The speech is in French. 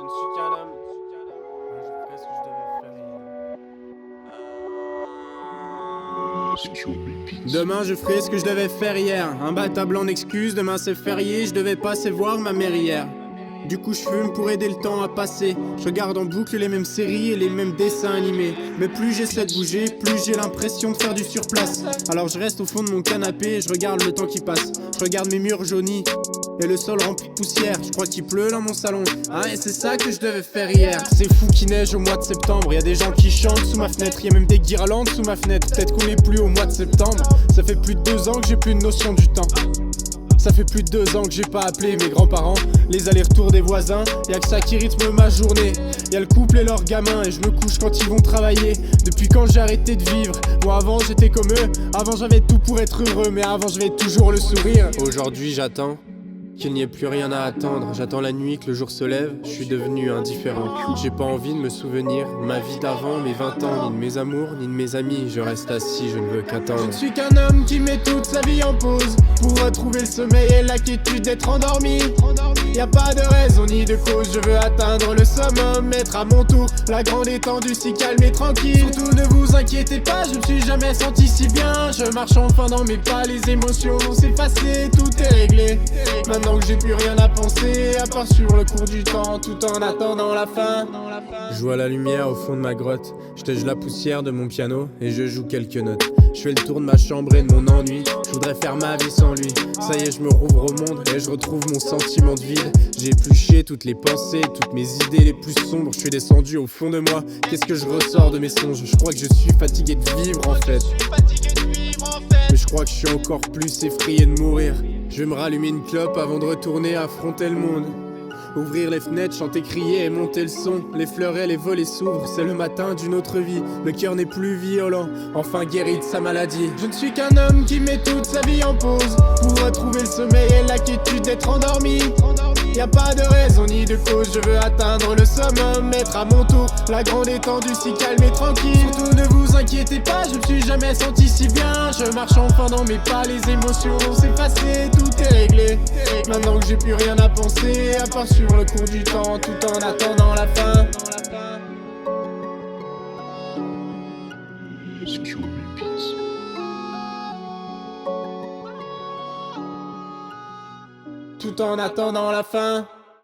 suis qu'un homme. Je ferai ce que je devais faire hier. Demain je ferai ce que je devais faire hier. Un battable en excuse, demain c'est férié. Je devais passer voir ma mère hier. Du coup je fume pour aider le temps à passer. Je regarde en boucle les mêmes séries et les mêmes dessins animés. Mais plus j'essaie de bouger, plus j'ai l'impression de faire du surplace. Alors je reste au fond de mon canapé et je regarde le temps qui passe. Je regarde mes murs jaunis et le sol rempli de poussière. Je crois qu'il pleut dans mon salon. Ah et c'est ça que je devais faire hier. C'est fou qu'il neige au mois de septembre. Y'a des gens qui chantent sous ma fenêtre. Y'a même des guirlandes sous ma fenêtre. Peut-être qu'on est plus au mois de septembre. Ça fait plus de 2 ans que j'ai plus de notion du temps. Ça fait plus de 2 ans que j'ai pas appelé mes grands-parents. Les allers-retours des voisins, y'a que ça qui rythme ma journée. Y'a le couple et leurs gamins et je me couche quand ils vont travailler. Depuis quand j'ai arrêté de vivre. Moi avant j'étais comme eux. Avant j'avais tout pour être heureux. Mais avant j'avais toujours le sourire. Aujourd'hui j'attends qu'il n'y ait plus rien à attendre. J'attends la nuit que le jour se lève. Je suis devenu indifférent. J'ai pas envie de me souvenir de ma vie d'avant, mes 20 ans, ni de mes amours, ni de mes amis. Je reste assis, je ne veux qu'attendre. Je ne suis qu'un homme qui met toute sa vie en pause pour retrouver le sommeil et la quiétude d'être endormi. Y a pas de raison ni de cause, je veux atteindre le summum, mettre à mon tour la grande étendue si calme et tranquille. Surtout ne vous inquiétez pas, je me suis jamais senti si bien. Je marche enfin dans mes pas, les émotions vont s'effacer, tout est réglé. Maintenant que j'ai plus rien à penser, à part sur le cours du temps, tout en attendant la fin. Je vois la lumière au fond de ma grotte, je tège la poussière de mon piano et je joue quelques notes. Je fais le tour de ma chambre et de mon ennui, je voudrais faire ma vie sans lui. Ça y est, je me rouvre au monde et je retrouve mon sentiment de vide. J'ai épluché toutes les pensées, toutes mes idées les plus sombres. Je suis descendu au fond de moi, qu'est-ce que je ressors de mes songes? Je crois que je suis fatigué de vivre en fait. Mais je crois que je suis encore plus effrayé de mourir. Je vais me rallumer une clope avant de retourner affronter le monde. Ouvrir les fenêtres, chanter, crier et monter le son. Les fleurets, les volets s'ouvrent, c'est le matin d'une autre vie. Le cœur n'est plus violent, enfin guéri de sa maladie. Je ne suis qu'un homme qui met toute sa vie en pause pour retrouver le sommeil et la quiétude d'être endormi. Y a pas de raison ni de cause, je veux atteindre le summum, mettre à mon tour la grande étendue si calme et tranquille. Surtout ne vous inquiétez pas, je me suis jamais senti si bien. Je marche enfin dans mes pas, les émotions vont s'effacer, tout est réglé. Maintenant que j'ai plus rien à penser, à part sur le cours du temps, tout en attendant la fin. Tout en attendant la fin.